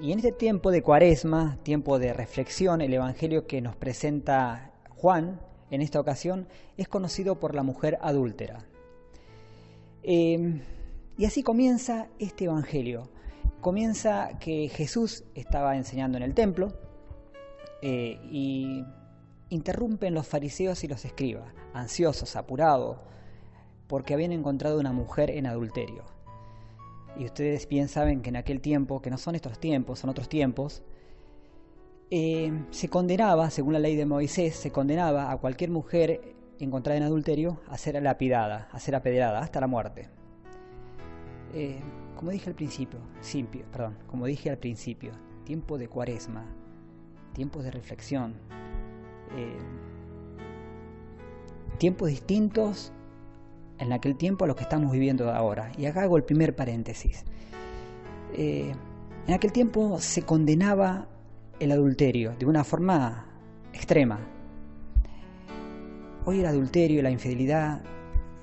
Y en este tiempo de Cuaresma, tiempo de reflexión, el Evangelio que nos presenta Juan en esta ocasión es conocido por la mujer adúltera. Y así comienza este Evangelio. Comienza que Jesús estaba enseñando en el templo y interrumpen los fariseos y los escribas, ansiosos, apurados, porque habían encontrado una mujer en adulterio. Y ustedes bien saben que en aquel tiempo, que no son estos tiempos, son otros tiempos, se condenaba, según la ley de Moisés, se condenaba a cualquier mujer encontrada en adulterio a ser lapidada, a ser apedreada hasta la muerte. Como dije al principio, tiempo de Cuaresma, tiempos de reflexión, tiempos distintos en aquel tiempo a los que estamos viviendo ahora. Y acá hago el primer paréntesis. En aquel tiempo se condenaba el adulterio de una forma extrema. Hoy el adulterio y la infidelidad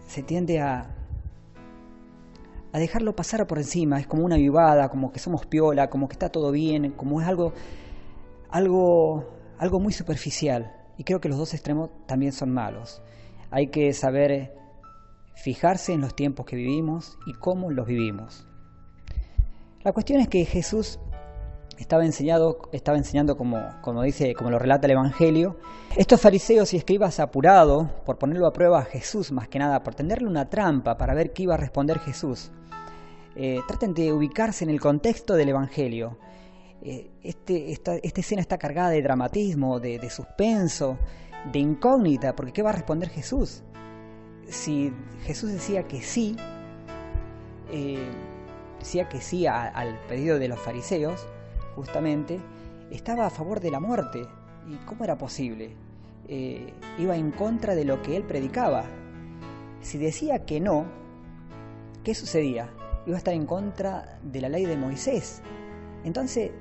se tiende a dejarlo pasar por encima. Es como una vivada, como que somos piola, como que está todo bien, como es algo muy superficial. Y creo que los dos extremos también son malos. Hay que saber fijarse en los tiempos que vivimos y cómo los vivimos. La cuestión es que Jesús estaba enseñando como lo relata el Evangelio. Estos fariseos y escribas apurados por ponerlo a prueba a Jesús, más que nada, por tenderle una trampa para ver qué iba a responder Jesús. Traten de ubicarse en el contexto del Evangelio. Esta escena está cargada de dramatismo, de suspenso, de incógnita, porque ¿qué va a responder Jesús? Si Jesús decía que sí al pedido de los fariseos, justamente, estaba a favor de la muerte. ¿Y cómo era posible? Iba en contra de lo que él predicaba. Si decía que no, ¿qué sucedía? Iba a estar en contra de la ley de Moisés. Entonces,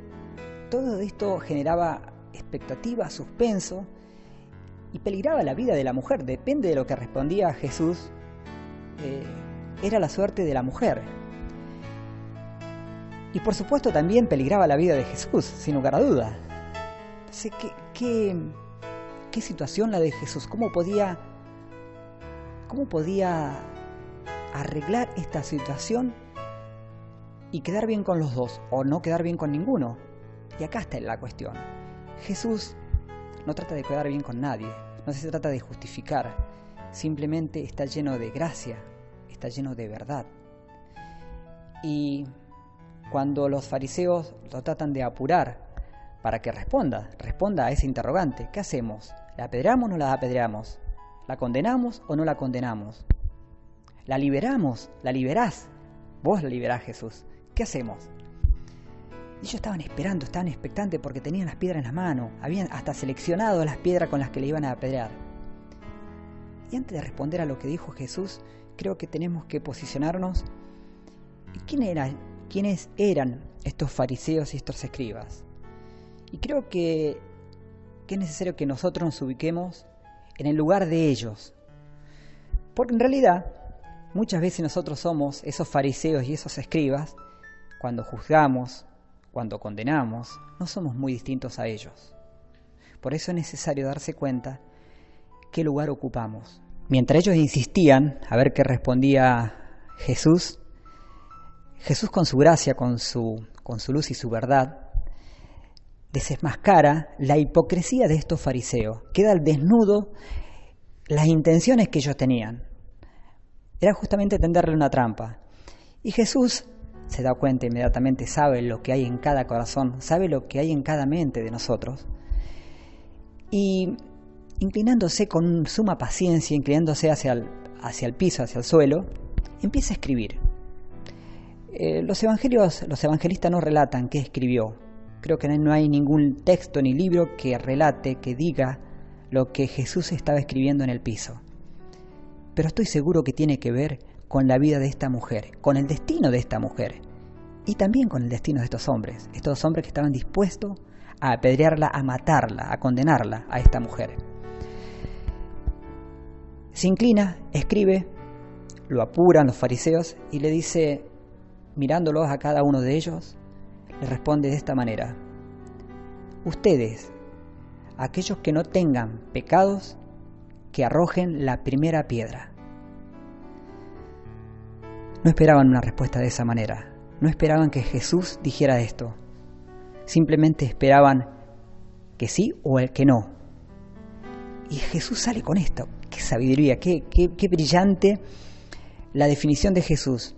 todo esto generaba expectativa, suspenso, y peligraba la vida de la mujer. Depende de lo que respondía Jesús, era la suerte de la mujer. Y por supuesto también peligraba la vida de Jesús, sin lugar a dudas. Entonces, ¿qué situación la de Jesús? ¿Cómo podía arreglar esta situación y quedar bien con los dos, o no quedar bien con ninguno? Y acá está la cuestión. Jesús no trata de quedar bien con nadie, no se trata de justificar, simplemente está lleno de gracia, está lleno de verdad. Y cuando los fariseos lo tratan de apurar para que responda a ese interrogante, ¿qué hacemos? ¿La apedreamos o no la apedreamos? ¿La condenamos o no la condenamos? ¿La liberamos? ¿La liberás? Vos la liberás, Jesús. ¿Qué hacemos? Ellos estaban esperando, estaban expectantes porque tenían las piedras en la mano. Habían hasta seleccionado las piedras con las que le iban a apedrear. Y antes de responder a lo que dijo Jesús, creo que tenemos que posicionarnos. ¿Quiénes eran estos fariseos y estos escribas? Y creo que es necesario que nosotros nos ubiquemos en el lugar de ellos. Porque en realidad, muchas veces nosotros somos esos fariseos y esos escribas. Cuando juzgamos, cuando condenamos, no somos muy distintos a ellos. Por eso es necesario darse cuenta qué lugar ocupamos. Mientras ellos insistían a ver qué respondía Jesús, Jesús con su gracia, con su luz y su verdad, desenmascara la hipocresía de estos fariseos. Queda al desnudo las intenciones que ellos tenían. Era justamente tenderle una trampa. Y Jesús se da cuenta inmediatamente, sabe lo que hay en cada corazón, sabe lo que hay en cada mente de nosotros. Y inclinándose con suma paciencia, inclinándose hacia el piso, hacia el suelo, empieza a escribir. Los evangelistas no relatan qué escribió. Creo que no hay ningún texto ni libro que relate, que diga lo que Jesús estaba escribiendo en el piso. Pero estoy seguro que tiene que ver con la vida de esta mujer, con el destino de esta mujer y también con el destino de estos hombres que estaban dispuestos a apedrearla, a matarla, a condenarla a esta mujer. Se inclina, escribe, lo apuran los fariseos y le dice, mirándolos a cada uno de ellos, le responde de esta manera: ustedes, aquellos que no tengan pecados, que arrojen la primera piedra. No esperaban una respuesta de esa manera, no esperaban que Jesús dijera esto, simplemente esperaban que sí o el que no. Y Jesús sale con esto. Qué sabiduría, qué brillante la definición de Jesús.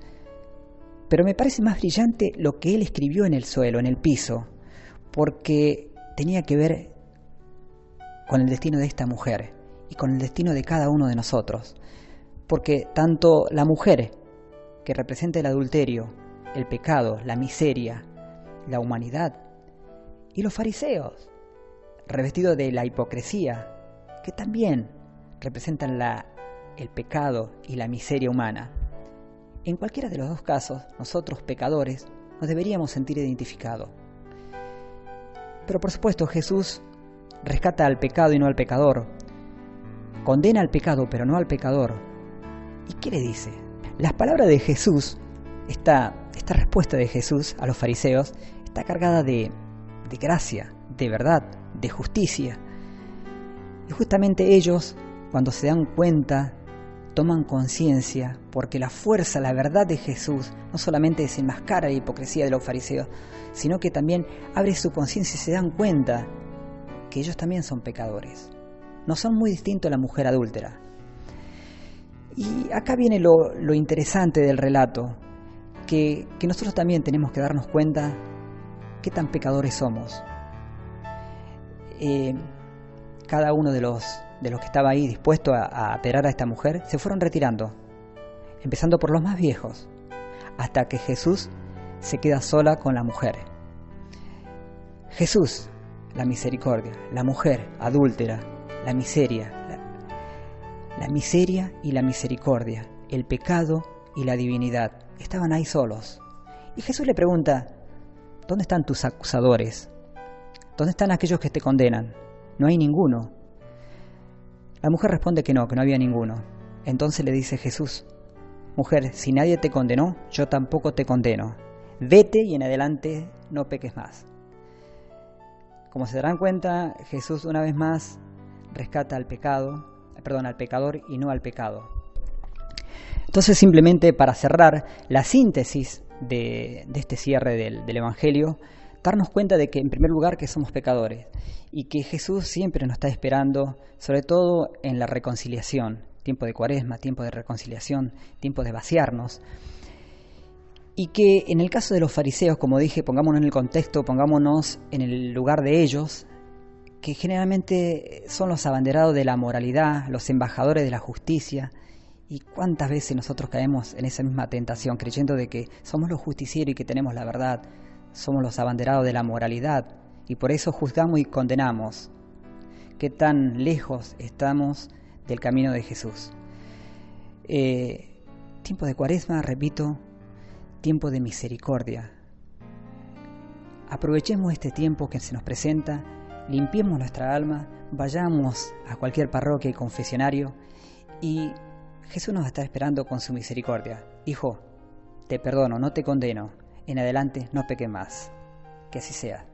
Pero me parece más brillante lo que él escribió en el suelo, en el piso, porque tenía que ver con el destino de esta mujer y con el destino de cada uno de nosotros. Porque tanto la mujer, que representa el adulterio, el pecado, la miseria, la humanidad, y los fariseos, revestidos de la hipocresía, que también representan el pecado y la miseria humana. En cualquiera de los dos casos, nosotros pecadores nos deberíamos sentir identificados. Pero por supuesto Jesús rescata al pecado y no al pecador, condena al pecado pero no al pecador. ¿Y qué le dice? Las palabras de Jesús, esta respuesta de Jesús a los fariseos, está cargada de gracia, de verdad, de justicia. Y justamente ellos, cuando se dan cuenta, toman conciencia, porque la fuerza, la verdad de Jesús no solamente desenmascara la hipocresía de los fariseos, sino que también abre su conciencia y se dan cuenta que ellos también son pecadores. No son muy distintos a la mujer adúltera. Y acá viene lo interesante del relato, que nosotros también tenemos que darnos cuenta qué tan pecadores somos. Cada uno de los que estaba ahí dispuesto a apedrear a esta mujer se fueron retirando, empezando por los más viejos, hasta que Jesús se queda sola con la mujer. Jesús, la misericordia, la mujer adúltera, la miseria, la miseria y la misericordia, el pecado y la divinidad, estaban ahí solos. Y Jesús le pregunta: ¿dónde están tus acusadores? ¿Dónde están aquellos que te condenan? No hay ninguno. La mujer responde que no había ninguno. Entonces le dice Jesús: mujer, si nadie te condenó, yo tampoco te condeno. Vete y en adelante no peques más. Como se darán cuenta, Jesús una vez más rescata al pecador y no al pecado. Entonces, simplemente para cerrar la síntesis de este cierre del Evangelio, darnos cuenta de que en primer lugar que somos pecadores y que Jesús siempre nos está esperando, sobre todo en la reconciliación, tiempo de Cuaresma, tiempo de reconciliación, tiempo de vaciarnos. Y que en el caso de los fariseos, como dije, pongámonos en el contexto, pongámonos en el lugar de ellos, que generalmente son los abanderados de la moralidad, los embajadores de la justicia. Y cuántas veces nosotros caemos en esa misma tentación, creyendo de que somos los justicieros y que tenemos la verdad, somos los abanderados de la moralidad, y por eso juzgamos y condenamos. Qué tan lejos estamos del camino de Jesús. Tiempo de Cuaresma, repito, tiempo de misericordia. Aprovechemos este tiempo que se nos presenta, limpiemos nuestra alma, vayamos a cualquier parroquia y confesionario y Jesús nos está esperando con su misericordia. Hijo, te perdono, no te condeno, en adelante no peques más. Que así sea.